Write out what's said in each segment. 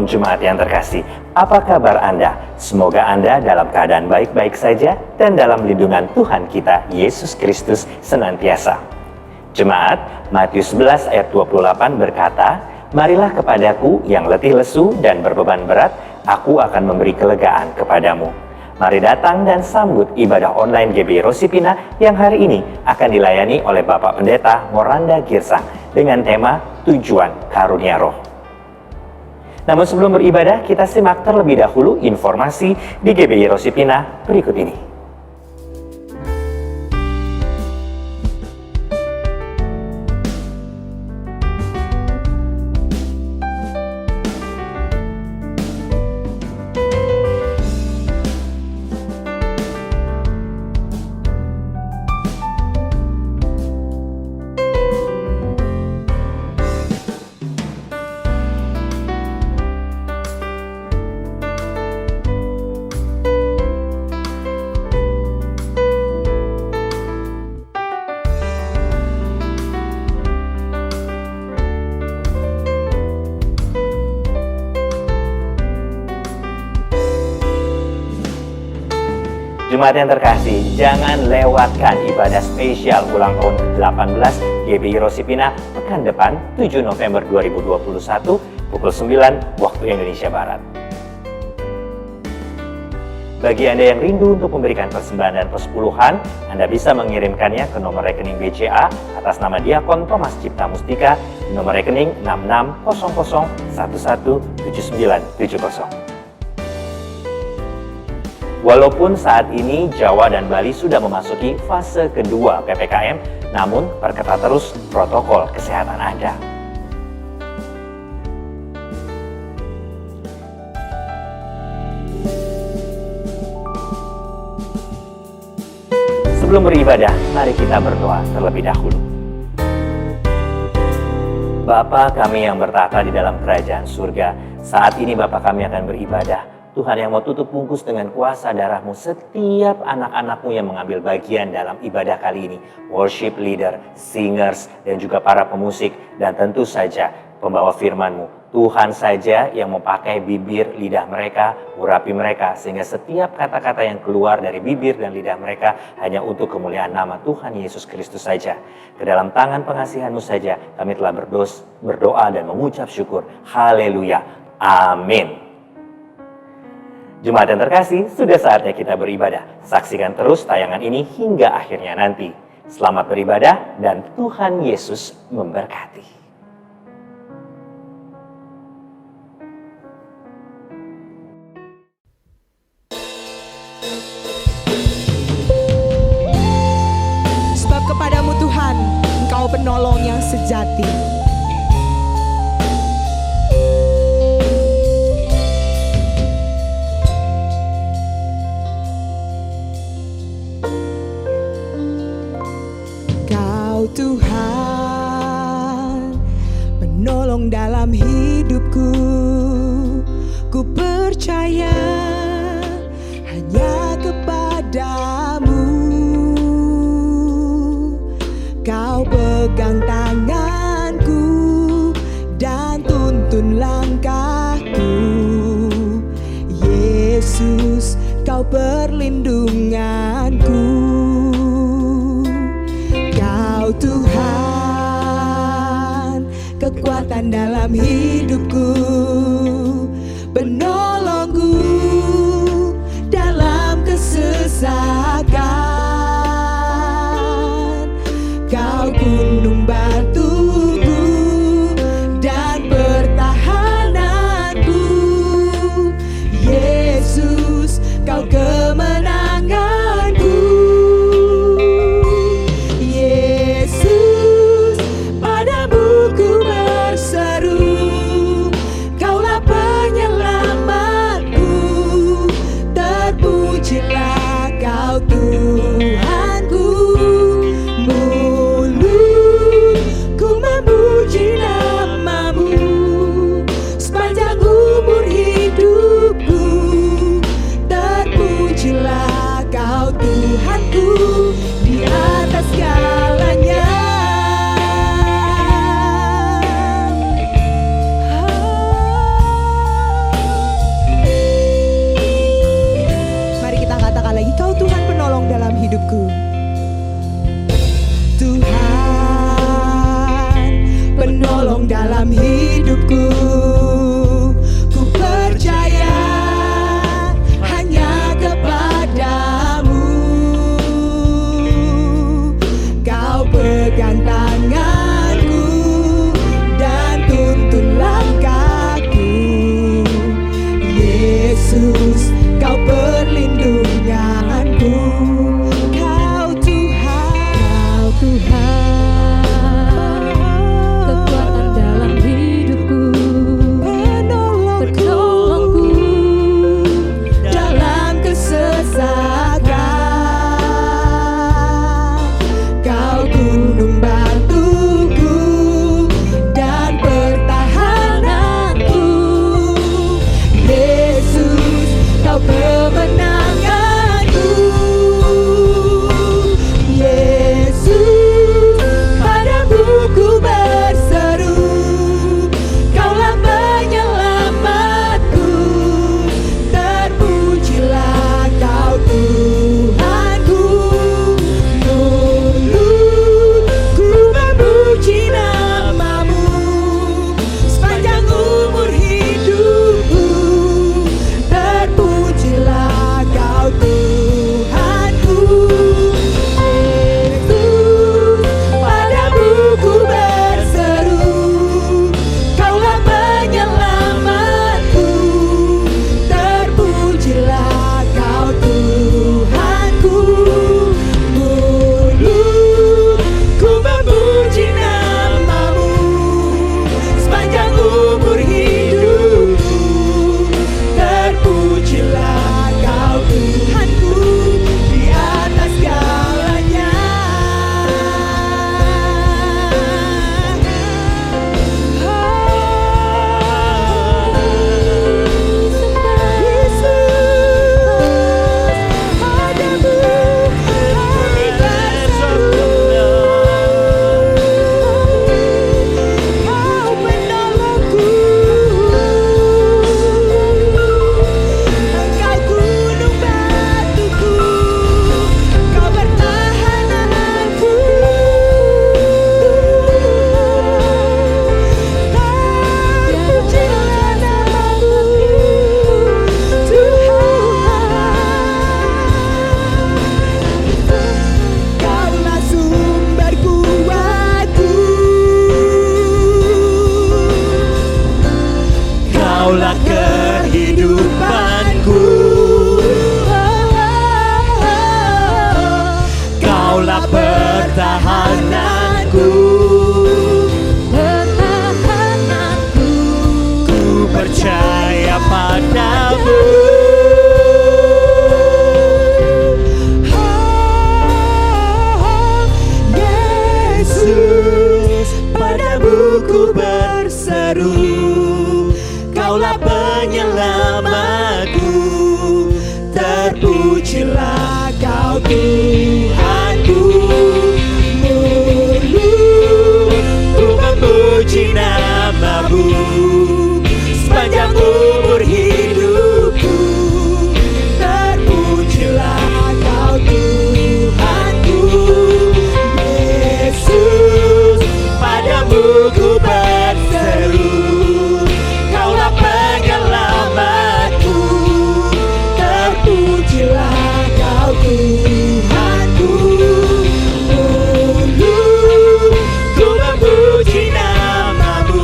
Shalom Jemaat yang terkasih, apa kabar Anda? Semoga Anda dalam keadaan baik-baik saja dan dalam lindungan Tuhan kita, Yesus Kristus senantiasa. Jemaat, Matius 11 ayat 28 berkata, "Marilah kepadaku yang letih lesu dan berbeban berat, aku akan memberi kelegaan kepadamu." Mari datang dan sambut ibadah online GBI Rosipina yang hari ini akan dilayani oleh Bapak Pendeta Moranda Girsang dengan tema Tujuan Karunia Roh. Namun sebelum beribadah, kita simak terlebih dahulu informasi di GBI Rosipina berikut ini. Jemaat yang terkasih, jangan lewatkan ibadah spesial ulang tahun ke-18 GBI Rosipina pekan depan 7 November 2021 pukul 9 waktu Indonesia Barat. Bagi Anda yang rindu untuk memberikan persembahan dan persepuluhan, Anda bisa mengirimkannya ke nomor rekening BCA atas nama Diakon Thomas Cipta Mustika di nomor rekening 6600117970. Walaupun saat ini Jawa dan Bali sudah memasuki fase kedua PPKM, namun perketat terus protokol kesehatan Anda. Sebelum beribadah, mari kita berdoa terlebih dahulu. Bapa kami yang bertata di dalam kerajaan surga, saat ini Bapa kami akan beribadah. Tuhan yang mau tutup bungkus dengan kuasa darah-Mu setiap anak-anak-Mu yang mengambil bagian dalam ibadah kali ini. Worship leader, singers, dan juga para pemusik. Dan tentu saja pembawa firman-Mu. Tuhan saja yang memakai bibir lidah mereka, urapi mereka. Sehingga setiap kata-kata yang keluar dari bibir dan lidah mereka hanya untuk kemuliaan nama Tuhan Yesus Kristus saja. Ke dalam tangan pengasihan-Mu saja kami telah berdoa dan mengucap syukur. Haleluya. Amin. Jemaat yang terkasih, sudah saatnya kita beribadah. Saksikan terus tayangan ini hingga akhirnya nanti. Selamat beribadah dan Tuhan Yesus memberkati. Sebab kepadamu Tuhan, Engkau penolong yang sejati. Tuhan, penolong dalam hidupku, ku percaya hanya kepadamu. Kau pegang tanganku dan tuntun langkahku. Yesus, Kau perlindunganku. Tuhan, kekuatan dalam hidupku, penolongku dalam kesesakan. Kau gunung batuku dan pertahananku. Yesus, Kau kemenanganku. Tuhanku, mulutku memuji nama-Mu sepanjang umur hidupku. Terpujilah Kau Tuhanku di atas segalanya. Tuhanku. Tuhan, penolong dalam hidupku. Ku percaya hanya kepadamu. Kau pegang tanganku dan tuntun langkahku. Yesus, kau perlindunganku. Kau Tuhan, kekuatan dalam hidupku, penolongku dalam kesesakan. Kau gunung batuku dan pertahananku. Yesus, kau kemenanganku. Yesus, padamu ku berseru. Kaulah penyelamatku. Terpujilah kau Tuhanku. Mulutku memuji namamu sepanjang umur hidupku. Terpujilah kau Tuhanku. Yesus, padamu ku berseru. Kaulah penyelamatku. Terpujilah kau Tuhanku. Mulutku memuji namamu sepanjang umur hidupku. Terpujilah kau Tuhanku di atas segalanya. Yesus, padamu kami berseru. Kau penolongku. Engkau gunung batuku. Kau pertahananku. Terpujilah namamu, Tuhan. Kaulah sumber kuatku. Kaulah kehidupanku. Kaulah pertahananku. Ku percaya padamu. Yesus, padamu ku berseru. Kaulah penyelamatku. Terpujilah kau Tuhanku. Mulutku memuji namamu sepanjang umur hidupku. Terpujilah kau Tuhanku. Yesus, padamu ku berseru. Kaulah penyelamatku. Terpujilah kau Tuhanku. Mulutku memuji namamu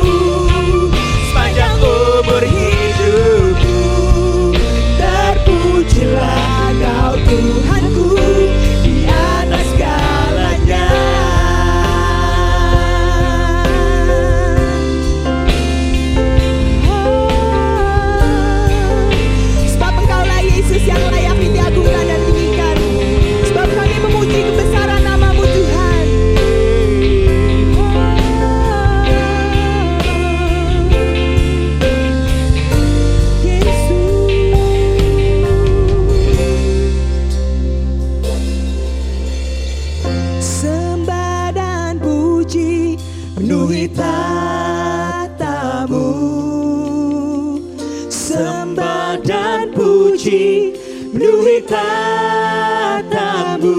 sepanjang umur hidupku. Terpujilah kau Tuhanku di atas segalanya. Sebab Engkaulah Yesus yang layak diagungkan dan tinggikan. Sebab kami memuji kebesaran namamu Tuhan. Yesus, sembah dan puji penuhi tatamu. Sembah dan puji penuhi tatamu.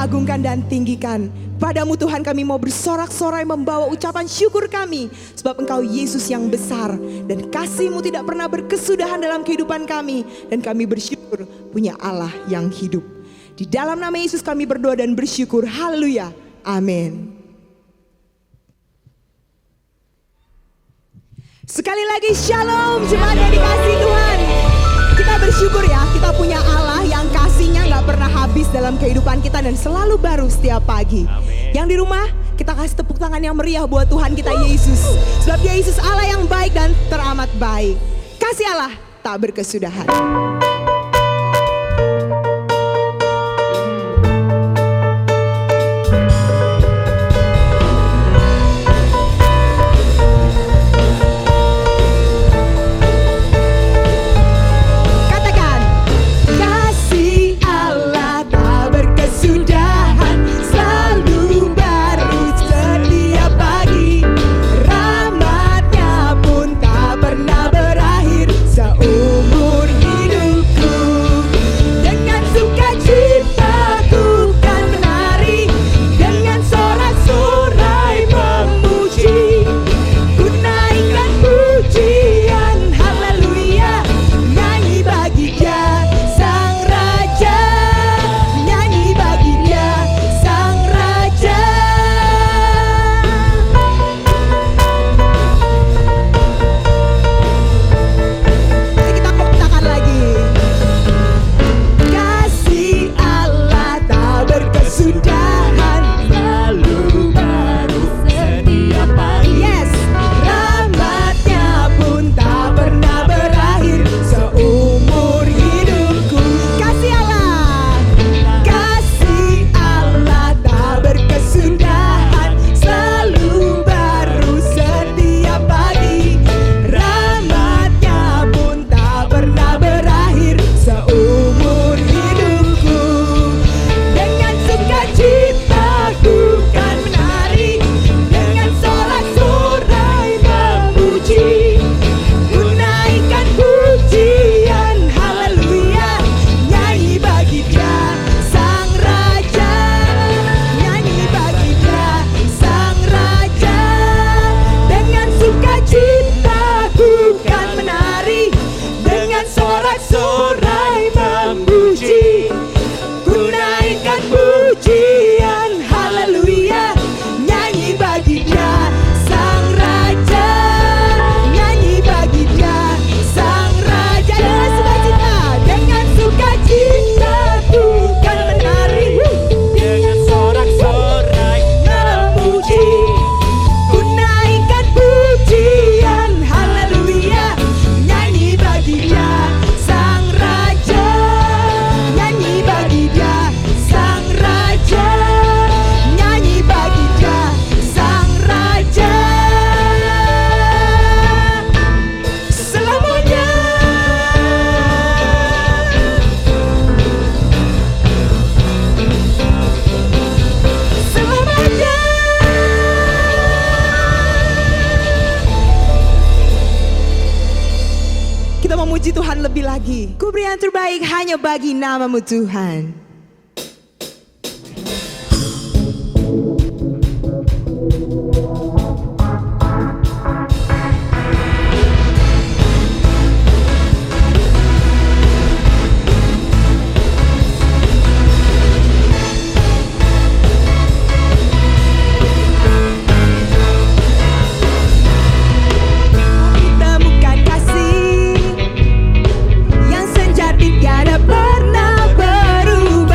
agungkan dan tinggikan. Padamu Tuhan kami mau bersorak-sorai membawa ucapan syukur kami. Sebab Engkau Yesus yang besar. Dan kasih-Mu tidak pernah berkesudahan dalam kehidupan kami. Dan kami bersyukur punya Allah yang hidup. Di dalam nama Yesus kami berdoa dan bersyukur. Haleluya. Amin. Sekali lagi shalom jemaat yang dikasihi Tuhan. Kita bersyukur ya, kita punya Allah yang kasihnya gak pernah habis dalam kehidupan kita dan selalu baru setiap pagi. Amin. Yang di rumah, kita kasih tepuk tangan yang meriah buat Tuhan kita Yesus. Sebab Yesus Allah yang baik dan teramat baik. Kasih Allah tak berkesudahan. Tuhan lebih lagi. Ku beri yang terbaik hanya bagi nama-Mu Tuhan. Pernah berubah.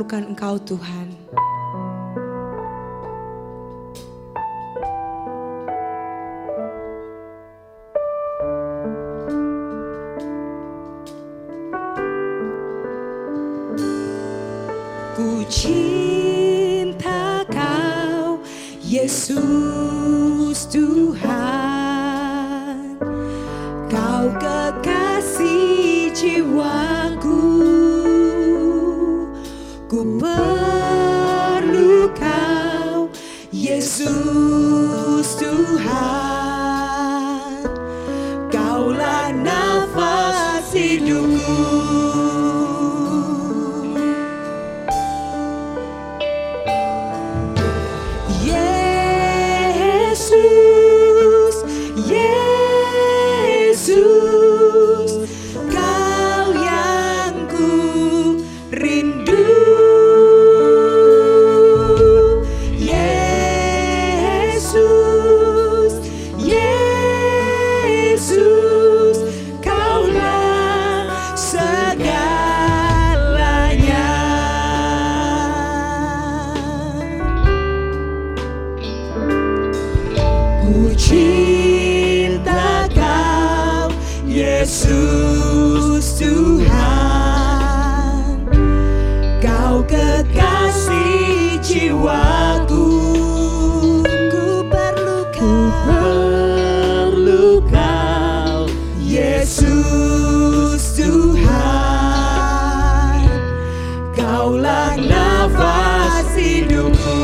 memuliakan Engkau Tuhan. Ku cinta Kau, Yesus Tuhan. Kau kekasih jiwaku. Ku perlu Kau, Yesus Tuhan. Kaulah nafas hidupku. Yesus Tuhan, Kau kekasih jiwaku. Ku perlu Kau, Yesus Tuhan. Kaulah nafas hidupku.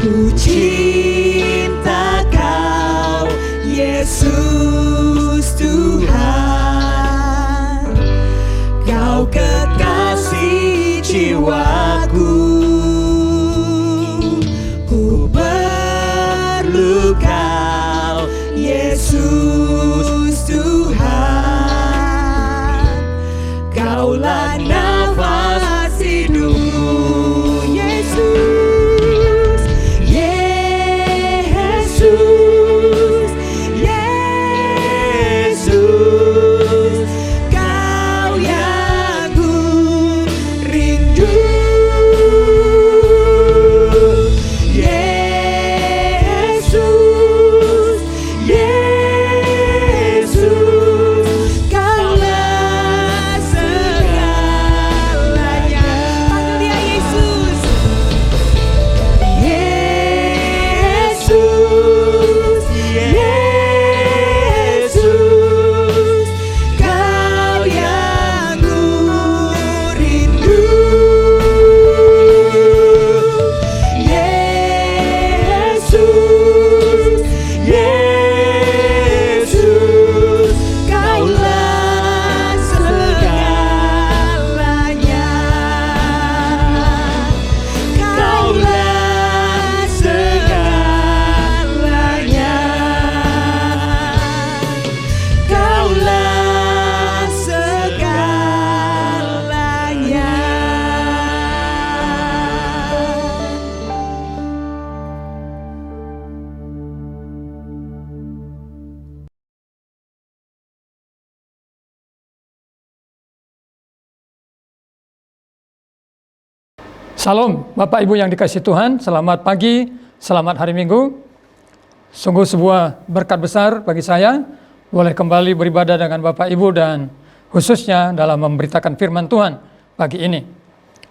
Ku cinta Kau, Yesus Tuhan. Kau kekasih jiwaku. Ku perlu Kau, Yesus Tuhan. Kaulah nafas hidupku. Yesus, Yesus, Yesus, Kau yang ku rindu. Yesus, Yesus, Kaulah segalanya. Panggil dia Yesus. Yesus, Yesus, Kau yang ku rindu. Yesus, Yesus, Kaulah segalanya. Kaulah segalanya. Kaulah segalanya. Salam Bapak Ibu yang dikasihi Tuhan, selamat pagi, selamat hari Minggu. Sungguh sebuah berkat besar bagi saya boleh kembali beribadah dengan Bapak Ibu dan khususnya dalam memberitakan firman Tuhan pagi ini.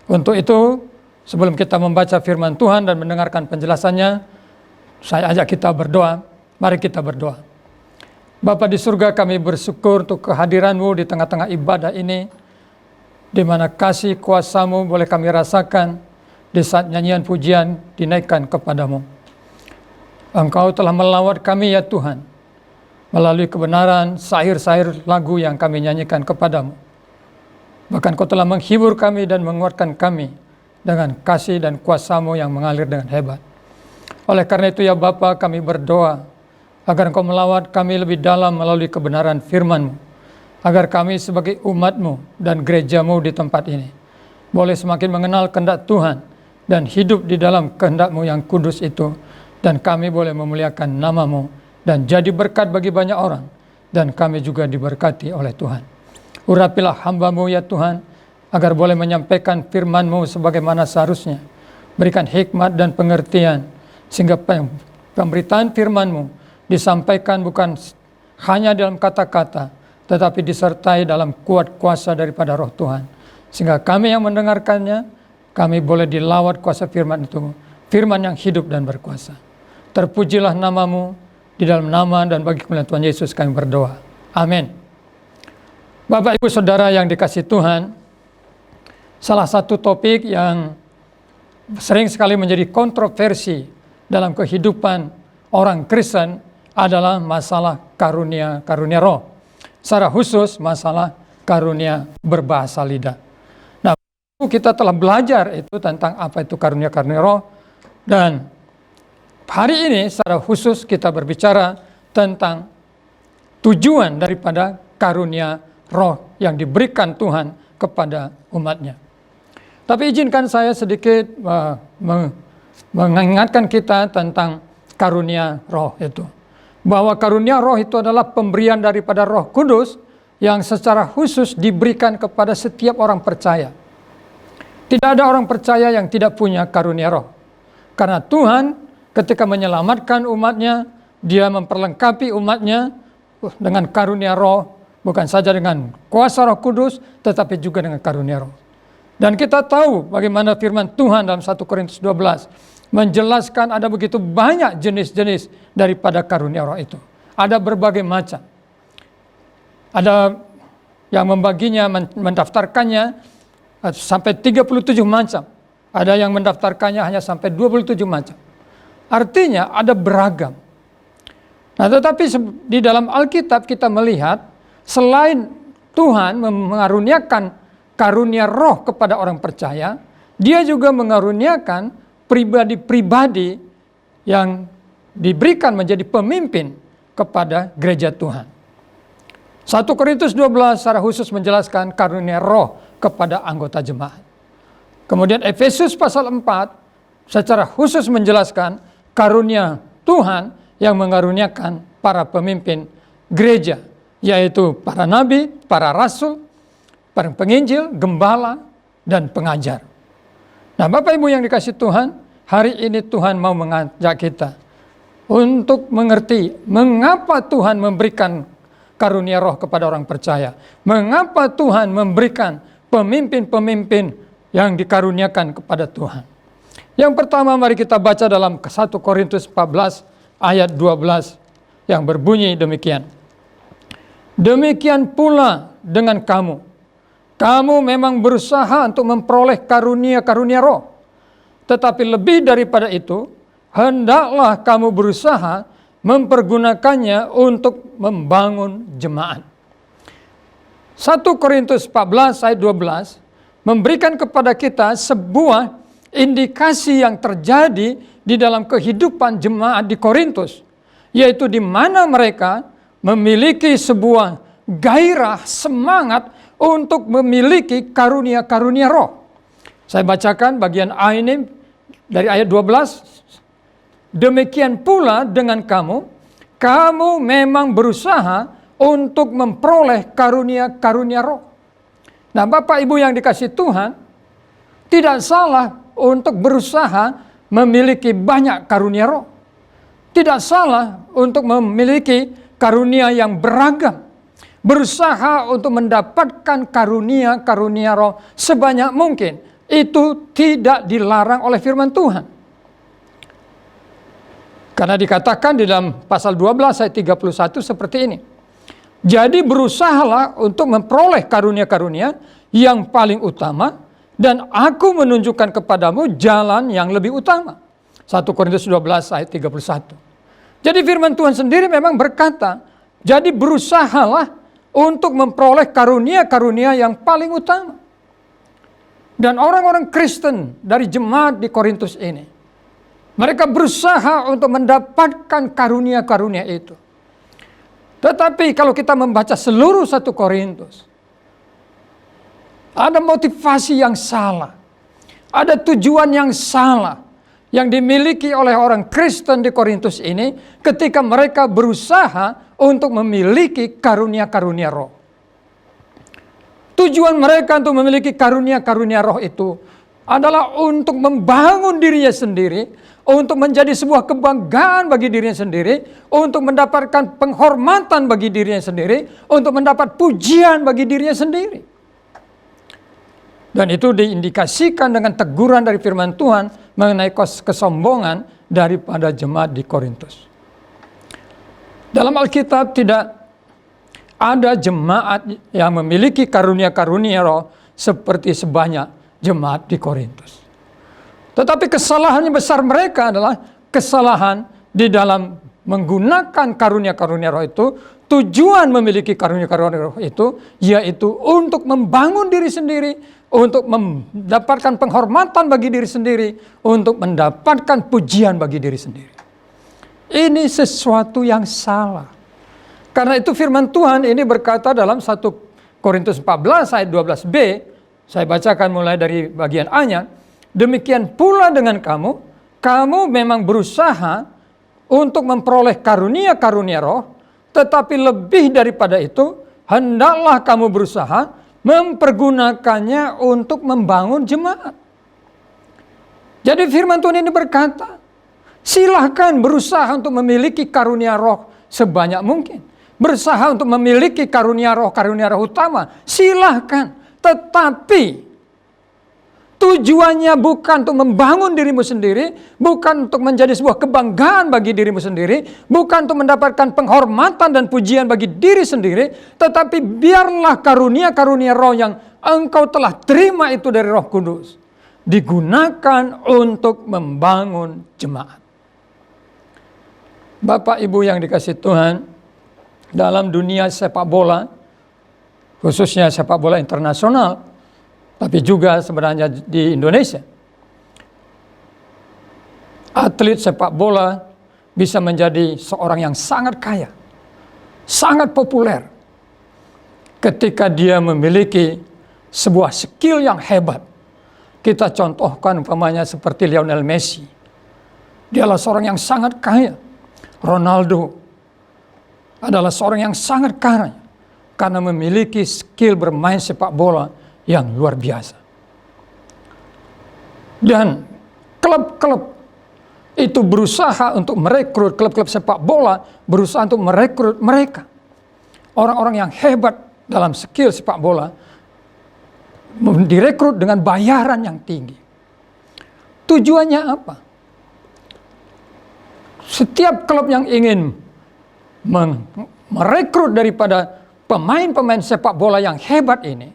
Untuk itu, sebelum kita membaca firman Tuhan dan mendengarkan penjelasannya, saya ajak kita berdoa. Mari kita berdoa. Bapa di surga, kami bersyukur untuk kehadiran-Mu di tengah-tengah ibadah ini, di mana kasih kuasa-Mu boleh kami rasakan di saat nyanyian pujian dinaikkan kepadamu. Engkau telah melawat kami ya Tuhan, melalui kebenaran syair-syair lagu yang kami nyanyikan kepadamu. Bahkan Kau telah menghibur kami dan menguatkan kami dengan kasih dan kuasa-Mu yang mengalir dengan hebat. Oleh karena itu ya Bapa, kami berdoa agar Engkau melawat kami lebih dalam melalui kebenaran firman-Mu, agar kami sebagai umat-Mu dan gereja-Mu di tempat ini boleh semakin mengenal kehendak Tuhan dan hidup di dalam kehendak-Mu yang kudus itu, dan kami boleh memuliakan nama-Mu dan jadi berkat bagi banyak orang, dan kami juga diberkati oleh Tuhan. Urapilah hamba-Mu ya Tuhan, agar boleh menyampaikan firman-Mu sebagaimana seharusnya. Berikan hikmat dan pengertian, sehingga pemberitaan firman-Mu disampaikan bukan hanya dalam kata-kata, tetapi disertai dalam kuat kuasa daripada Roh Tuhan. Sehingga kami yang mendengarkannya, kami boleh dilawat kuasa firman itu, firman yang hidup dan berkuasa. Terpujilah nama-Mu, di dalam nama dan bagi kemuliaan Tuhan Yesus kami berdoa. Amin. Bapak, Ibu, Saudara yang dikasihi Tuhan, salah satu topik yang sering sekali menjadi kontroversi dalam kehidupan orang Kristen adalah masalah karunia roh. Secara khusus masalah karunia berbahasa lidah. Nah, kita telah belajar itu tentang apa itu karunia roh, dan hari ini secara khusus kita berbicara tentang tujuan daripada karunia roh yang diberikan Tuhan kepada umatnya. Tapi izinkan saya sedikit mengingatkan kita tentang karunia roh itu. Bahwa karunia roh itu adalah pemberian daripada Roh Kudus yang secara khusus diberikan kepada setiap orang percaya. Tidak ada orang percaya yang tidak punya karunia roh. Karena Tuhan ketika menyelamatkan umatnya, Dia memperlengkapi umatnya dengan karunia roh, bukan saja dengan kuasa Roh Kudus, tetapi juga dengan karunia roh. Dan kita tahu bagaimana firman Tuhan dalam 1 Korintus 12 menjelaskan ada begitu banyak jenis-jenis daripada karunia roh itu. Ada berbagai macam. Ada yang membaginya, mendaftarkannya sampai 37 macam. Ada yang mendaftarkannya hanya sampai 27 macam. Artinya ada beragam. Nah, tetapi di dalam Alkitab kita melihat selain Tuhan mengaruniakan karunia roh kepada orang percaya, Dia juga mengaruniakan pribadi-pribadi yang diberikan menjadi pemimpin kepada gereja Tuhan. 1 Korintus 12 secara khusus menjelaskan karunia roh kepada anggota jemaat. Kemudian Efesus pasal 4 secara khusus menjelaskan karunia Tuhan yang mengaruniakan para pemimpin gereja, yaitu para nabi, para rasul, para penginjil, gembala, dan pengajar. Nah, Bapak Ibu yang dikasihi Tuhan, hari ini Tuhan mau mengajak kita untuk mengerti mengapa Tuhan memberikan karunia roh kepada orang percaya. Mengapa Tuhan memberikan pemimpin-pemimpin yang dikaruniakan kepada Tuhan. Yang pertama, mari kita baca dalam 1 Korintus 14 ayat 12 yang berbunyi demikian. Demikian pula dengan kamu. Kamu memang berusaha untuk memperoleh karunia-karunia roh. Tetapi lebih daripada itu, hendaklah kamu berusaha mempergunakannya untuk membangun jemaat. 1 Korintus 14 ayat 12 memberikan kepada kita sebuah indikasi yang terjadi di dalam kehidupan jemaat di Korintus, yaitu di mana mereka memiliki sebuah gairah, semangat untuk memiliki karunia-karunia roh. Saya bacakan bagian A ini dari ayat 12. Demikian pula dengan kamu, kamu memang berusaha untuk memperoleh karunia-karunia roh. Nah, Bapak Ibu yang dikasihi Tuhan, tidak salah untuk berusaha memiliki banyak karunia roh. Tidak salah untuk memiliki karunia yang beragam. Berusaha untuk mendapatkan karunia-karunia roh sebanyak mungkin. Itu tidak dilarang oleh firman Tuhan. Karena dikatakan di dalam pasal 12 ayat 31 seperti ini. Jadi berusahalah untuk memperoleh karunia-karunia yang paling utama, dan aku menunjukkan kepadamu jalan yang lebih utama. 1 Korintus 12 ayat 31. Jadi firman Tuhan sendiri memang berkata, jadi berusahalah untuk memperoleh karunia-karunia yang paling utama. Dan orang-orang Kristen dari jemaat di Korintus ini, mereka berusaha untuk mendapatkan karunia-karunia itu. Tetapi kalau kita membaca seluruh 1 Korintus, ada motivasi yang salah, ada tujuan yang salah yang dimiliki oleh orang Kristen di Korintus ini ketika mereka berusaha untuk memiliki karunia-karunia roh. Tujuan mereka untuk memiliki karunia-karunia roh itu adalah untuk membangun dirinya sendiri, untuk menjadi sebuah kebanggaan bagi dirinya sendiri, untuk mendapatkan penghormatan bagi dirinya sendiri, untuk mendapat pujian bagi dirinya sendiri. Dan itu diindikasikan dengan teguran dari firman Tuhan mengenai kesombongan daripada jemaat di Korintus. Dalam Alkitab tidak ada jemaat yang memiliki karunia-karunia roh seperti sebanyak jemaat di Korintus. Tetapi kesalahan yang besar mereka adalah kesalahan di dalam menggunakan karunia-karunia roh itu. Tujuan memiliki karunia-karunia roh itu yaitu untuk membangun diri sendiri, untuk mendapatkan penghormatan bagi diri sendiri, untuk mendapatkan pujian bagi diri sendiri. Ini sesuatu yang salah. Karena itu firman Tuhan ini berkata dalam 1 Korintus 14 ayat 12b, saya bacakan mulai dari bagian A-nya, demikian pula dengan kamu, kamu memang berusaha untuk memperoleh karunia-karunia roh, tetapi lebih daripada itu, hendaklah kamu berusaha mempergunakannya untuk membangun jemaat. Jadi firman Tuhan ini berkata, silahkan berusaha untuk memiliki karunia roh sebanyak mungkin. Berusaha untuk memiliki karunia roh utama. Silahkan. Tetapi tujuannya bukan untuk membangun dirimu sendiri, bukan untuk menjadi sebuah kebanggaan bagi dirimu sendiri, bukan untuk mendapatkan penghormatan dan pujian bagi diri sendiri, tetapi biarlah karunia-karunia roh yang engkau telah terima itu dari Roh Kudus digunakan untuk membangun jemaat. Bapak Ibu yang dikasihi Tuhan, dalam dunia sepak bola, khususnya sepak bola internasional, tapi juga sebenarnya di Indonesia, atlet sepak bola bisa menjadi seorang yang sangat kaya, sangat populer, ketika dia memiliki sebuah skill yang hebat. Kita contohkan umpamanya seperti Lionel Messi. Dialah seorang yang sangat kaya. Ronaldo adalah seorang yang sangat kaya karena memiliki skill bermain sepak bola yang luar biasa. Dan klub-klub itu berusaha untuk merekrut, klub-klub sepak bola berusaha untuk merekrut mereka. Orang-orang yang hebat dalam skill sepak bola direkrut dengan bayaran yang tinggi. Tujuannya apa? Setiap klub yang ingin merekrut daripada pemain-pemain sepak bola yang hebat ini,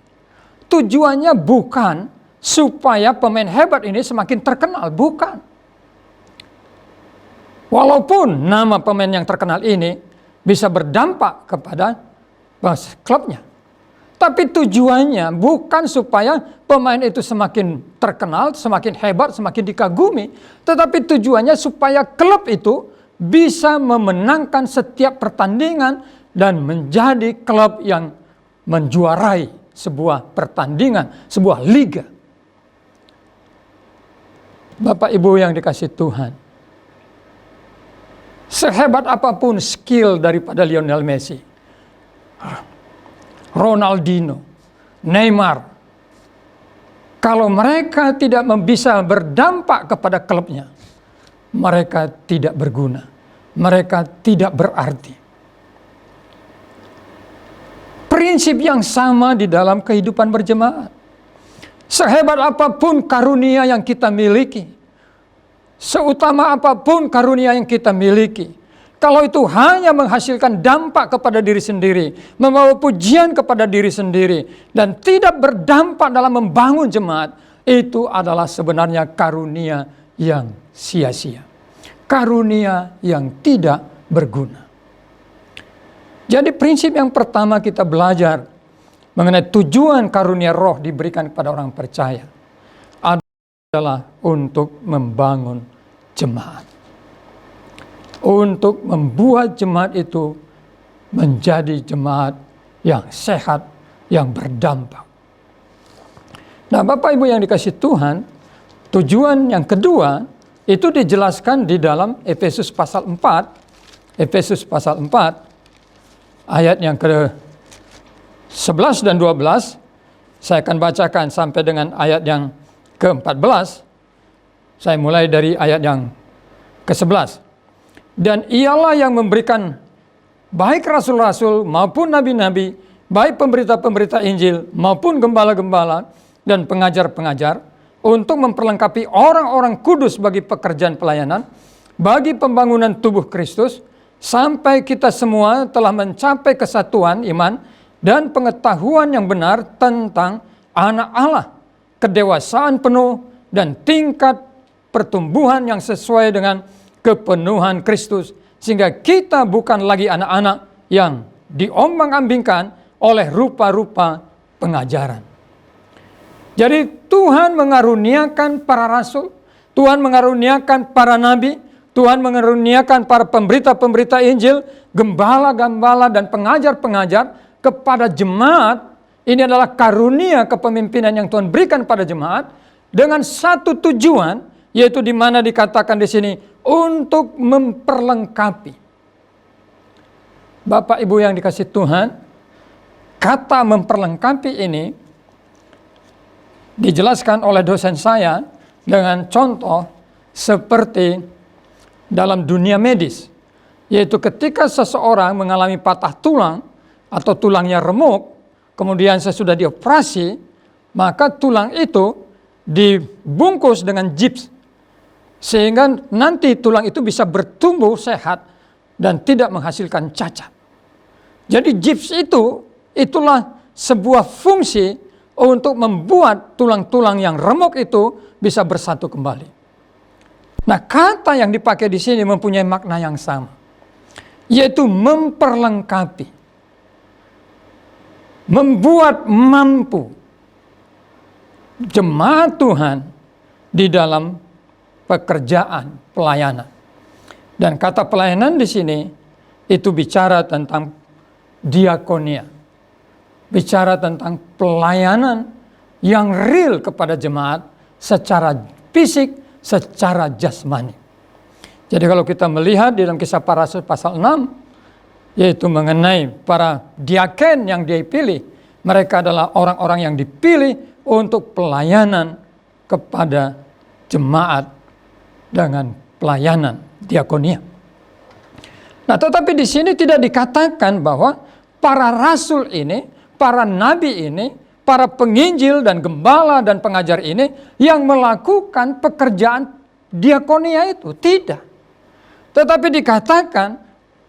tujuannya bukan supaya pemain hebat ini semakin terkenal, bukan. Walaupun nama pemain yang terkenal ini bisa berdampak kepada klubnya, tapi tujuannya bukan supaya pemain itu semakin terkenal, semakin hebat, semakin dikagumi, tetapi tujuannya supaya klub itu bisa memenangkan setiap pertandingan dan menjadi klub yang menjuarai sebuah pertandingan, sebuah liga. Bapak Ibu yang dikasihi Tuhan, sehebat apapun skill daripada Lionel Messi, Ronaldinho, Neymar, kalau mereka tidak bisa berdampak kepada klubnya, mereka tidak berguna, mereka tidak berarti. Prinsip yang sama di dalam kehidupan berjemaat. Sehebat apapun karunia yang kita miliki, seutama apapun karunia yang kita miliki, kalau itu hanya menghasilkan dampak kepada diri sendiri, membawa pujian kepada diri sendiri, dan tidak berdampak dalam membangun jemaat, itu adalah sebenarnya karunia yang sia-sia. Karunia yang tidak berguna. Jadi prinsip yang pertama kita belajar mengenai tujuan karunia roh diberikan kepada orang percaya adalah untuk membangun jemaat. Untuk membuat jemaat itu menjadi jemaat yang sehat, yang berdampak. Nah, Bapak Ibu yang dikasihi Tuhan, tujuan yang kedua itu dijelaskan di dalam Efesus pasal 4. Efesus pasal 4 ayat yang ke-11 dan 12 Saya akan bacakan sampai dengan ayat yang ke-14. Saya mulai dari ayat yang ke-11. Dan ialah yang memberikan baik rasul-rasul maupun nabi-nabi, baik pemberita-pemberita Injil maupun gembala-gembala dan pengajar-pengajar, untuk memperlengkapi orang-orang kudus bagi pekerjaan pelayanan, bagi pembangunan tubuh Kristus, sampai kita semua telah mencapai kesatuan iman dan pengetahuan yang benar tentang anak Allah, kedewasaan penuh dan tingkat pertumbuhan yang sesuai dengan kepenuhan Kristus, sehingga kita bukan lagi anak-anak yang diombang-ambingkan oleh rupa-rupa pengajaran. Jadi Tuhan mengaruniakan para rasul, Tuhan mengaruniakan para nabi, Tuhan mengaruniakan para pemberita-pemberita Injil, gembala-gembala dan pengajar-pengajar kepada jemaat. Ini adalah karunia kepemimpinan yang Tuhan berikan pada jemaat dengan satu tujuan, yaitu di mana dikatakan di sini untuk memperlengkapi. Bapak Ibu yang dikasih Tuhan, kata memperlengkapi ini dijelaskan oleh dosen saya dengan contoh seperti dalam dunia medis, yaitu ketika seseorang mengalami patah tulang atau tulangnya remuk, kemudian sesudah dioperasi, maka tulang itu dibungkus dengan gips, sehingga nanti tulang itu bisa bertumbuh sehat dan tidak menghasilkan cacat. Jadi gips itulah sebuah fungsi untuk membuat tulang-tulang yang remuk itu bisa bersatu kembali. Nah, kata yang dipakai di sini mempunyai makna yang sama, yaitu memperlengkapi, membuat mampu jemaat Tuhan di dalam pekerjaan pelayanan. Dan kata pelayanan di sini itu bicara tentang diakonia. Bicara tentang pelayanan yang real kepada jemaat secara fisik, secara jasmani. Jadi kalau kita melihat di dalam Kisah Para Rasul pasal 6, yaitu mengenai para diaken yang dipilih, mereka adalah orang-orang yang dipilih untuk pelayanan kepada jemaat dengan pelayanan diakonia. Nah, tetapi di sini tidak dikatakan bahwa para rasul ini, para nabi ini, para penginjil dan gembala dan pengajar ini yang melakukan pekerjaan diakonia itu. Tidak. Tetapi dikatakan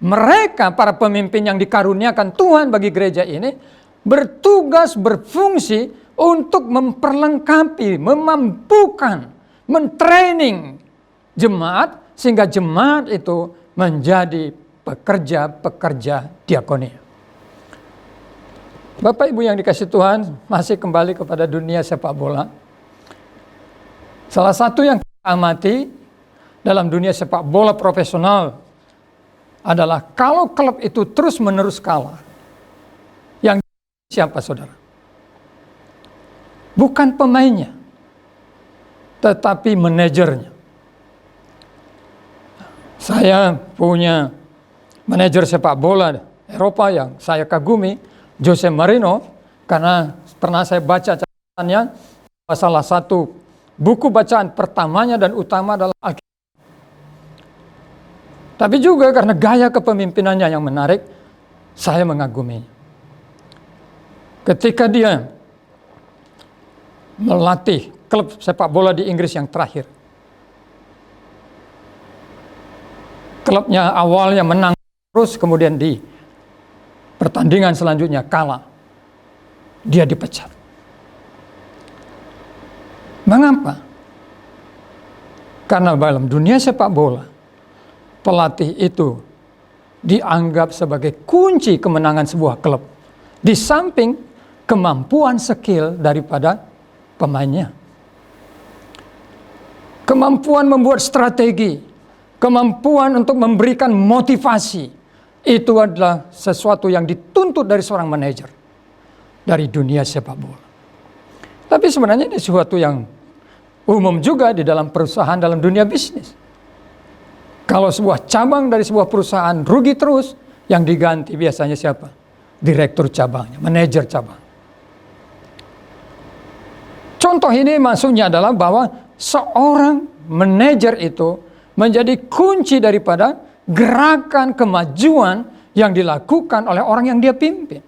mereka, para pemimpin yang dikaruniakan Tuhan bagi gereja ini, bertugas, berfungsi untuk memperlengkapi, memampukan, mentraining jemaat, sehingga jemaat itu menjadi pekerja-pekerja diakonia. Bapak Ibu yang dikasih Tuhan, masih kembali kepada dunia sepak bola. Salah satu yang kita amati dalam dunia sepak bola profesional adalah kalau klub itu terus-menerus kalah, yang siapa saudara? Bukan pemainnya, tetapi manajernya. Saya punya manajer sepak bola Eropa yang saya kagumi, Jose Marino, karena pernah saya baca catatannya, salah satu buku bacaan pertamanya dan utama adalah Alkitab. Tapi juga karena gaya kepemimpinannya yang menarik, saya mengaguminya. Ketika dia melatih klub sepak bola di Inggris yang terakhir, klubnya awalnya menang terus, kemudian di pertandingan selanjutnya kalah, dia dipecat. Mengapa? Karena dalam dunia sepak bola, pelatih itu dianggap sebagai kunci kemenangan sebuah klub, di samping kemampuan skill daripada pemainnya. Kemampuan membuat strategi, kemampuan untuk memberikan motivasi, itu adalah sesuatu yang dituntut dari seorang manajer dari dunia sepak bola. Tapi sebenarnya ini sesuatu yang umum juga di dalam perusahaan, dalam dunia bisnis. Kalau sebuah cabang dari sebuah perusahaan rugi terus, yang diganti biasanya siapa? Direktur cabangnya, manajer cabang. Contoh ini maksudnya adalah bahwa seorang manajer itu menjadi kunci daripada gerakan kemajuan yang dilakukan oleh orang yang dia pimpin.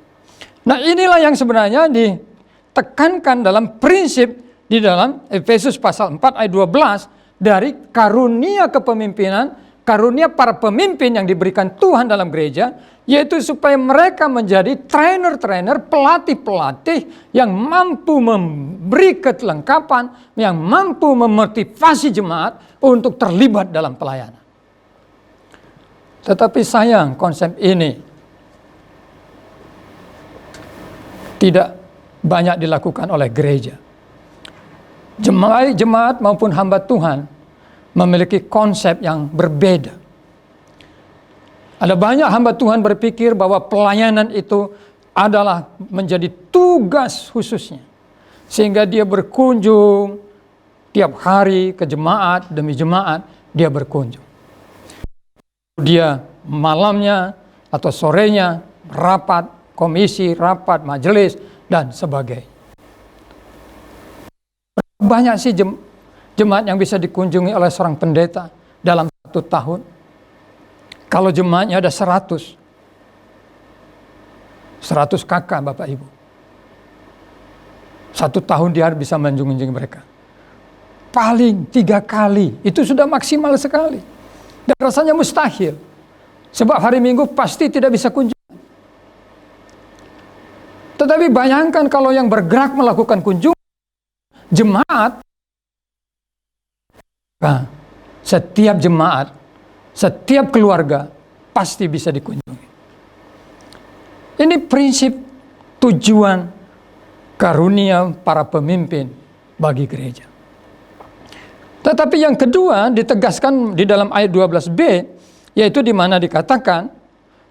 Nah, inilah yang sebenarnya ditekankan dalam prinsip di dalam Efesus pasal 4 ayat 12 dari karunia kepemimpinan, karunia para pemimpin yang diberikan Tuhan dalam gereja, yaitu supaya mereka menjadi trainer-trainer, pelatih-pelatih yang mampu memberi kelengkapan, yang mampu memotivasi jemaat untuk terlibat dalam pelayanan. Tetapi sayang, konsep ini tidak banyak dilakukan oleh gereja. Jemaat maupun hamba Tuhan memiliki konsep yang berbeda. Ada banyak hamba Tuhan berpikir bahwa pelayanan itu adalah menjadi tugas khususnya. Sehingga dia berkunjung tiap hari ke jemaat demi jemaat, dia berkunjung. Dia malamnya atau sorenya rapat komisi, rapat majelis, dan sebagainya. Banyak sih jemaat yang bisa dikunjungi oleh seorang pendeta dalam 1 tahun. Kalau jemaatnya ada 100 kakak Bapak Ibu. 1 tahun dia bisa mengunjungi mereka. Paling 3 kali, itu sudah maksimal sekali. Dan rasanya mustahil. Sebab hari Minggu pasti tidak bisa kunjungan. Tetapi bayangkan kalau yang bergerak melakukan kunjungan, jemaat, nah, setiap jemaat, setiap keluarga pasti bisa dikunjungi. Ini prinsip tujuan karunia para pemimpin bagi gereja. Tetapi yang kedua ditegaskan di dalam ayat 12b, yaitu di mana dikatakan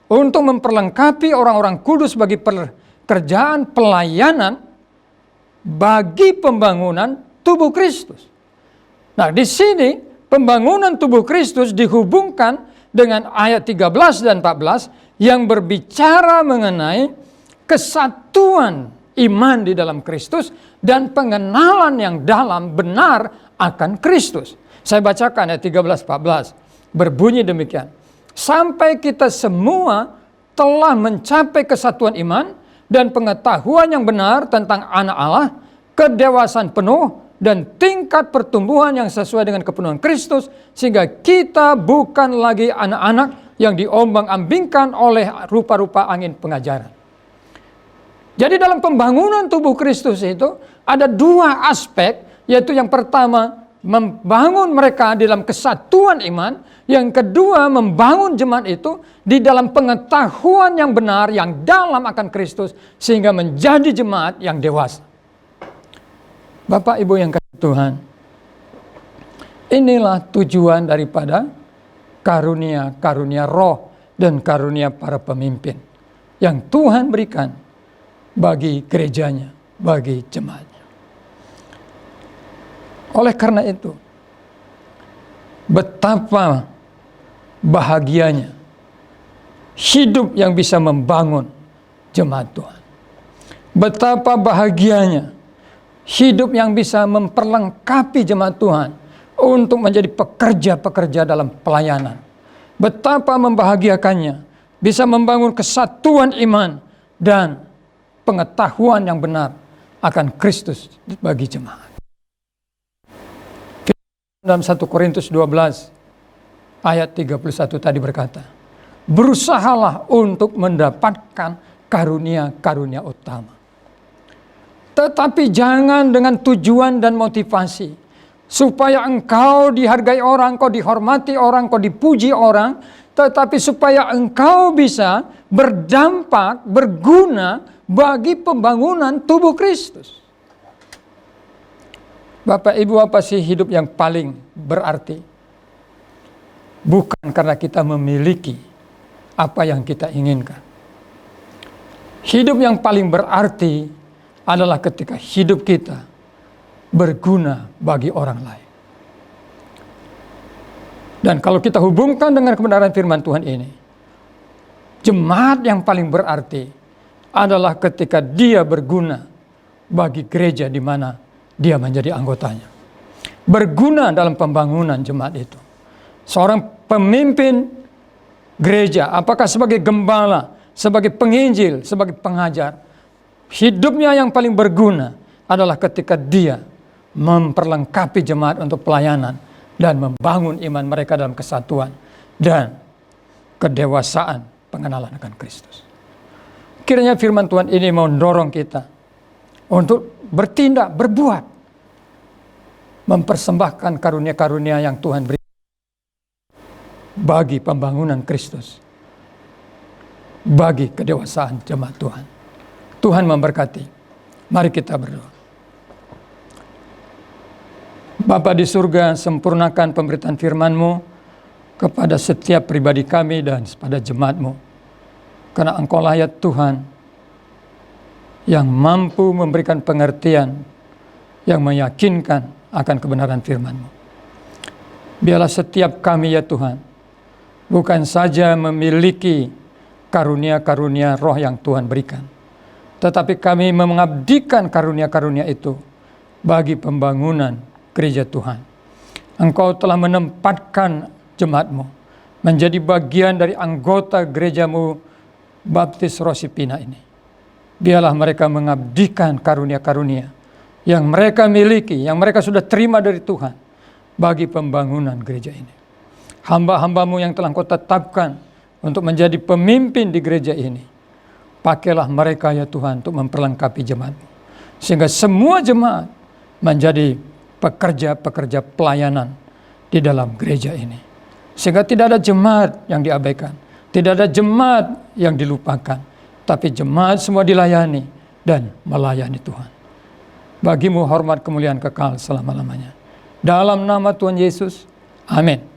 untuk memperlengkapi orang-orang kudus bagi pekerjaan pelayanan bagi pembangunan tubuh Kristus. Nah, di sini pembangunan tubuh Kristus dihubungkan dengan ayat 13 dan 14 yang berbicara mengenai kesatuan iman di dalam Kristus dan pengenalan yang dalam benar akan Kristus. Saya bacakan ayat 13-14. Berbunyi demikian. Sampai kita semua telah mencapai kesatuan iman dan pengetahuan yang benar tentang anak Allah, kedewasaan penuh dan tingkat pertumbuhan yang sesuai dengan kepenuhan Kristus, sehingga kita bukan lagi anak-anak yang diombang-ambingkan oleh rupa-rupa angin pengajaran. Jadi dalam pembangunan tubuh Kristus itu ada 2 aspek, yaitu yang pertama membangun mereka di dalam kesatuan iman, yang kedua membangun jemaat itu di dalam pengetahuan yang benar yang dalam akan Kristus, sehingga menjadi jemaat yang dewasa. Bapak Ibu yang kasih Tuhan, inilah tujuan daripada karunia-karunia roh dan karunia para pemimpin yang Tuhan berikan bagi gerejanya, bagi jemaatnya. Oleh karena itu, betapa bahagianya hidup yang bisa membangun jemaat Tuhan. Betapa bahagianya hidup yang bisa memperlengkapi jemaat Tuhan untuk menjadi pekerja-pekerja dalam pelayanan. Betapa membahagiakannya bisa membangun kesatuan iman dan pengetahuan yang benar akan Kristus bagi jemaat. Dalam 1 Korintus 12 ayat 31 tadi berkata, berusahalah untuk mendapatkan karunia-karunia utama. Tetapi jangan dengan tujuan dan motivasi supaya engkau dihargai orang, engkau dihormati orang, engkau dipuji orang, tetapi supaya engkau bisa berdampak, berguna bagi pembangunan tubuh Kristus. Bapak Ibu, apa sih hidup yang paling berarti? Bukan karena kita memiliki apa yang kita inginkan. Hidup yang paling berarti adalah ketika hidup kita berguna bagi orang lain. Dan kalau kita hubungkan dengan kebenaran firman Tuhan ini, jemaat yang paling berarti adalah ketika dia berguna bagi gereja di mana dia menjadi anggotanya. Berguna dalam pembangunan jemaat itu. Seorang pemimpin gereja, apakah sebagai gembala, sebagai penginjil, sebagai pengajar, hidupnya yang paling berguna adalah ketika dia memperlengkapi jemaat untuk pelayanan dan membangun iman mereka dalam kesatuan dan kedewasaan pengenalan akan Kristus. Kiranya firman Tuhan ini mendorong kita untuk bertindak, berbuat, mempersembahkan karunia-karunia yang Tuhan beri bagi pembangunan Kristus, bagi kedewasaan jemaat Tuhan. Tuhan memberkati. Mari kita berdoa. Bapa di surga, sempurnakan pemberitaan firman-Mu kepada setiap pribadi kami dan kepada jemaat-Mu. Karena Engkaulah ya Tuhan yang mampu memberikan pengertian yang meyakinkan akan kebenaran firman-Mu. Biarlah setiap kami ya Tuhan bukan saja memiliki karunia-karunia roh yang Tuhan berikan, tetapi kami mengabdikan karunia-karunia itu bagi pembangunan gereja Tuhan. Engkau telah menempatkan jemaat-Mu menjadi bagian dari anggota gereja-Mu Baptis Rosipina ini. Biarlah mereka mengabdikan karunia-karunia yang mereka miliki, yang mereka sudah terima dari Tuhan bagi pembangunan gereja ini. Hamba-hamba-Mu yang telah Engkau tetapkan untuk menjadi pemimpin di gereja ini, pakailah mereka ya Tuhan untuk memperlengkapi jemaat-Mu, sehingga semua jemaat menjadi pekerja-pekerja pelayanan di dalam gereja ini. Sehingga tidak ada jemaat yang diabaikan, tidak ada jemaat yang dilupakan, tapi jemaat semua dilayani dan melayani Tuhan. Bagimu hormat kemuliaan kekal selama-lamanya. Dalam nama Tuhan Yesus, amin.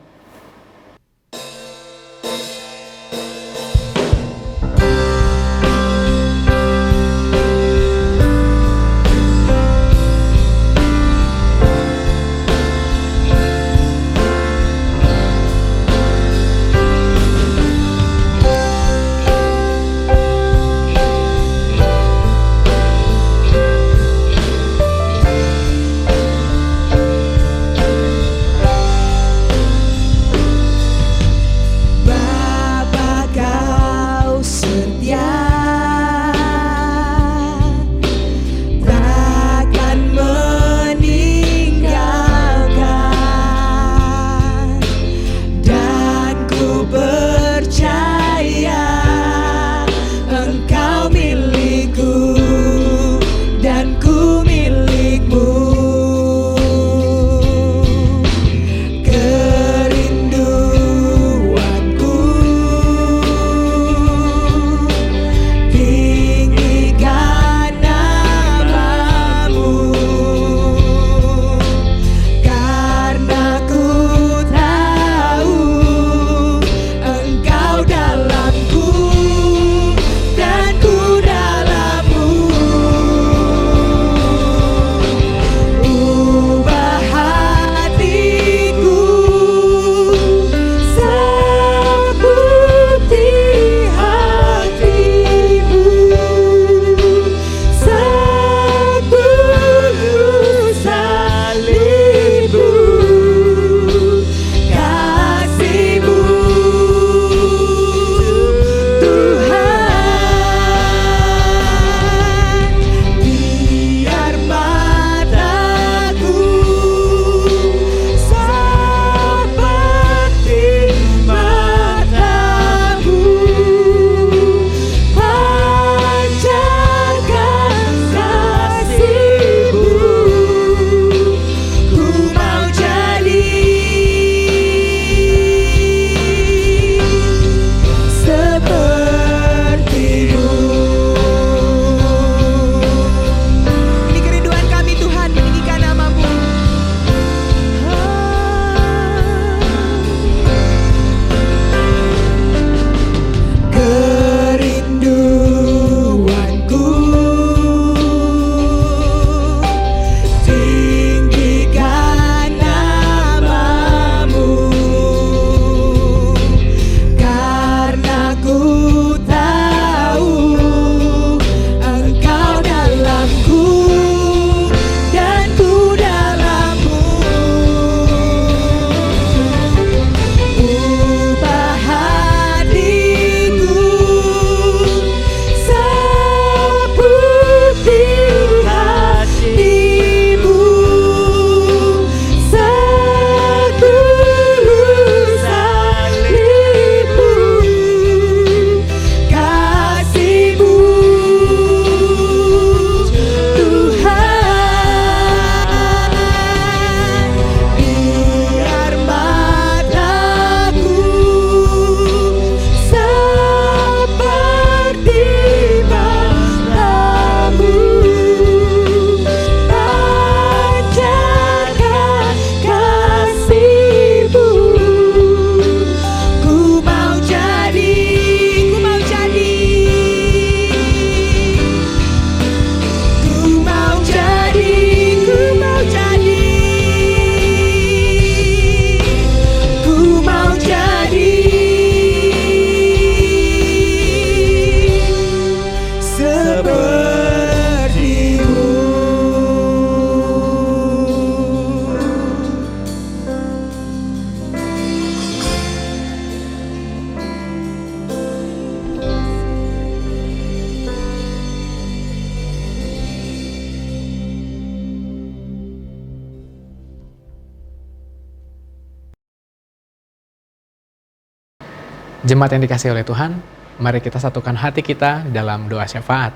Jemaat yang dikasihi oleh Tuhan, mari kita satukan hati kita dalam doa syafaat.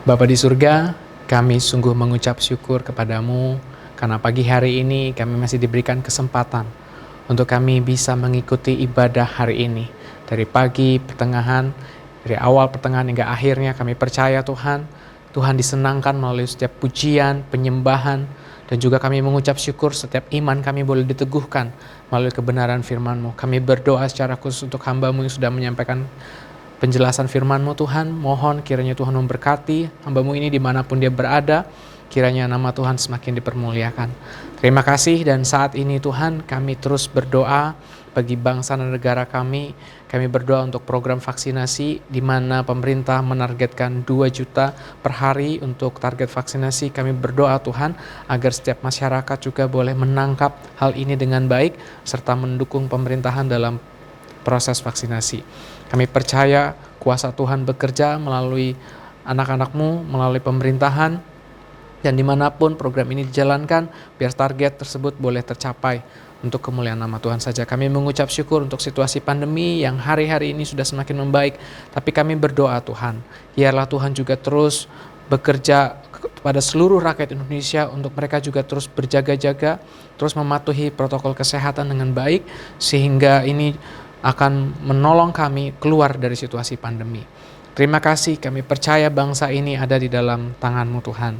Bapa di surga, kami sungguh mengucap syukur kepadamu karena pagi hari ini kami masih diberikan kesempatan untuk kami bisa mengikuti ibadah hari ini. Dari pagi, pertengahan, dari awal, pertengahan hingga akhirnya kami percaya Tuhan, Tuhan disenangkan melalui setiap pujian, penyembahan, dan juga kami mengucap syukur setiap iman kami boleh diteguhkan melalui kebenaran firman-Mu. Kami berdoa secara khusus untuk hamba-Mu yang sudah menyampaikan penjelasan firman-Mu Tuhan. Mohon kiranya Tuhan memberkati hamba-Mu ini dimanapun dia berada. Kiranya nama Tuhan semakin dipermuliakan. Terima kasih, dan saat ini Tuhan kami terus berdoa bagi bangsa dan negara kami. Kami berdoa untuk program vaksinasi di mana pemerintah menargetkan 2 juta per hari untuk target vaksinasi. Kami berdoa Tuhan agar setiap masyarakat juga boleh menangkap hal ini dengan baik serta mendukung pemerintahan dalam proses vaksinasi. Kami percaya kuasa Tuhan bekerja melalui anak-anak-Mu, melalui pemerintahan, dan dimanapun program ini dijalankan, biar target tersebut boleh tercapai untuk kemuliaan nama Tuhan saja. Kami mengucap syukur untuk situasi pandemi yang hari-hari ini sudah semakin membaik. Tapi kami berdoa Tuhan, biarlah Tuhan juga terus bekerja kepada seluruh rakyat Indonesia untuk mereka juga terus berjaga-jaga, terus mematuhi protokol kesehatan dengan baik, sehingga ini akan menolong kami keluar dari situasi pandemi. Terima kasih, kami percaya bangsa ini ada di dalam tangan-Mu Tuhan.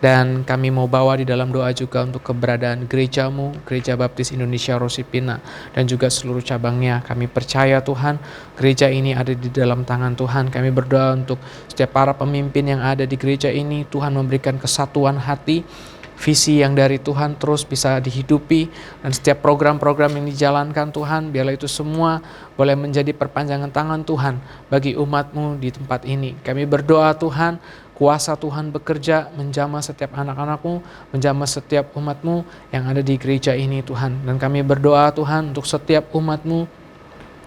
Dan kami mau bawa di dalam doa juga untuk keberadaan gereja-Mu, Gereja Baptis Indonesia Rosipina, dan juga seluruh cabangnya. Kami percaya Tuhan, gereja ini ada di dalam tangan Tuhan. Kami berdoa untuk setiap para pemimpin yang ada di gereja ini, Tuhan memberikan kesatuan hati, visi yang dari Tuhan terus bisa dihidupi, dan setiap program-program yang dijalankan Tuhan, biarlah itu semua boleh menjadi perpanjangan tangan Tuhan bagi umat-Mu di tempat ini. Kami berdoa Tuhan, kuasa Tuhan bekerja menjamah setiap anak-anak-Mu, menjamah setiap umat-Mu yang ada di gereja ini Tuhan. Dan kami berdoa Tuhan untuk setiap umat-Mu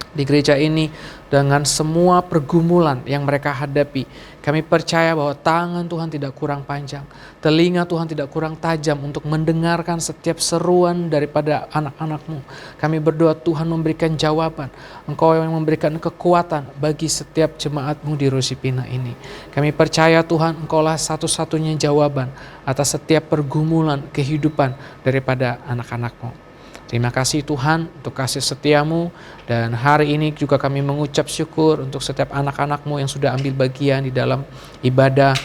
di gereja ini dengan semua pergumulan yang mereka hadapi. Kami percaya bahwa tangan Tuhan tidak kurang panjang, telinga Tuhan tidak kurang tajam untuk mendengarkan setiap seruan daripada anak-anak-Mu. Kami berdoa Tuhan memberikan jawaban, Engkau yang memberikan kekuatan bagi setiap jemaat-Mu di Rosipina ini. Kami percaya Tuhan Engkaulah satu-satunya jawaban atas setiap pergumulan kehidupan daripada anak-anak-Mu. Terima kasih Tuhan untuk kasih setia-Mu, dan hari ini juga kami mengucap syukur untuk setiap anak-anak-Mu yang sudah ambil bagian di dalam ibadah.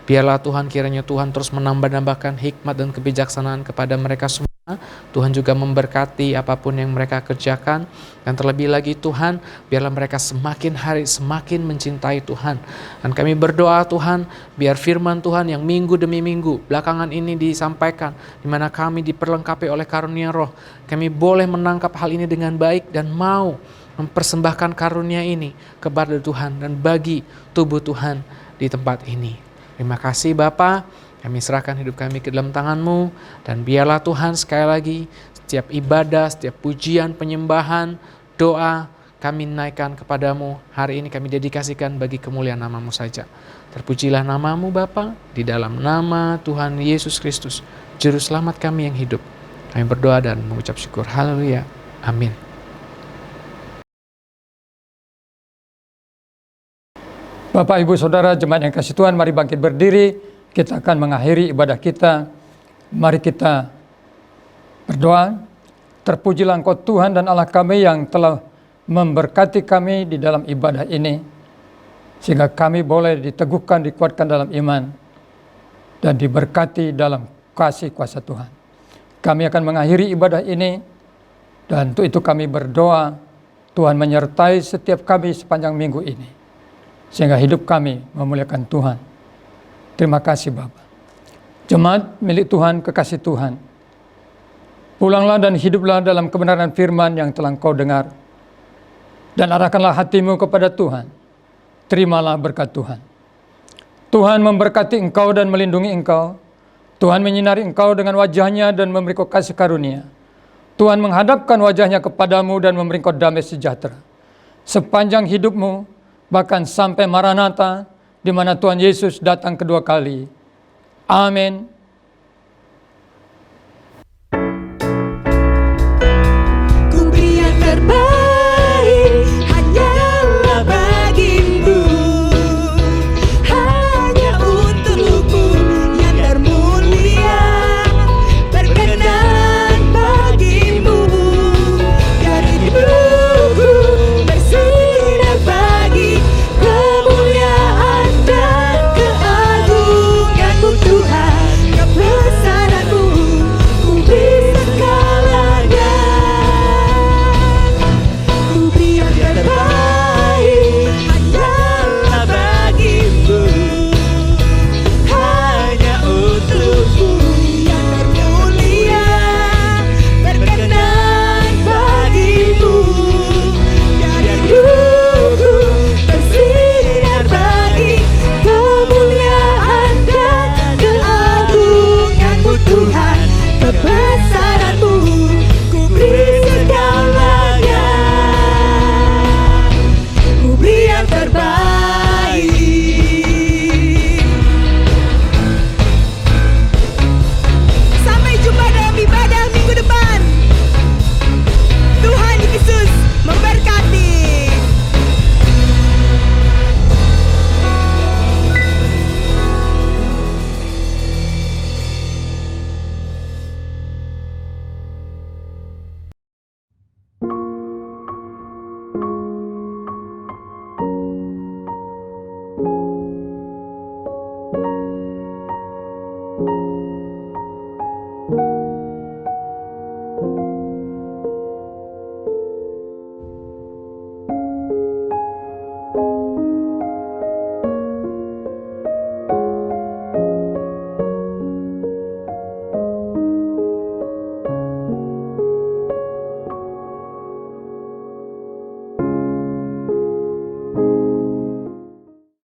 Biarlah Tuhan kiranya Tuhan terus menambah-nambahkan hikmat dan kebijaksanaan kepada mereka semua. Tuhan juga memberkati apapun yang mereka kerjakan, dan terlebih lagi Tuhan, biarlah mereka semakin hari semakin mencintai Tuhan. Dan kami berdoa Tuhan, biar firman Tuhan yang minggu demi minggu belakangan ini disampaikan, di mana kami diperlengkapi oleh karunia Roh, kami boleh menangkap hal ini dengan baik dan mau mempersembahkan karunia ini kepada Tuhan dan bagi tubuh Tuhan di tempat ini. Terima kasih Bapa. Kami serahkan hidup kami ke dalam tangan-Mu, dan biarlah Tuhan sekali lagi setiap ibadah, setiap pujian, penyembahan, doa kami naikkan kepadamu. Hari ini kami dedikasikan bagi kemuliaan nama-Mu saja. Terpujilah nama-Mu Bapa, di dalam nama Tuhan Yesus Kristus, Juru Selamat kami yang hidup. Kami berdoa dan mengucap syukur. Haleluya. Amin. Bapak, Ibu, Saudara, jemaat yang kasih Tuhan, mari bangkit berdiri. Kita akan mengakhiri ibadah kita. Mari kita berdoa. Terpujilah Engkau Tuhan dan Allah kami yang telah memberkati kami di dalam ibadah ini, sehingga kami boleh diteguhkan, dikuatkan dalam iman, dan diberkati dalam kasih kuasa Tuhan. Kami akan mengakhiri ibadah ini, dan untuk itu kami berdoa Tuhan menyertai setiap kami sepanjang minggu ini, sehingga hidup kami memuliakan Tuhan. Terima kasih Bapa. Jemaat milik Tuhan, kekasih Tuhan, pulanglah dan hiduplah dalam kebenaran firman yang telah engkau dengar, dan arahkanlah hatimu kepada Tuhan. Terimalah berkat Tuhan. Tuhan memberkati engkau dan melindungi engkau. Tuhan menyinari engkau dengan wajahnya dan memberi kau kasih karunia. Tuhan menghadapkan wajahnya kepadamu dan memberi kau damai sejahtera sepanjang hidupmu, bahkan sampai Maranatha, di mana Tuhan Yesus datang kedua kali. Amin.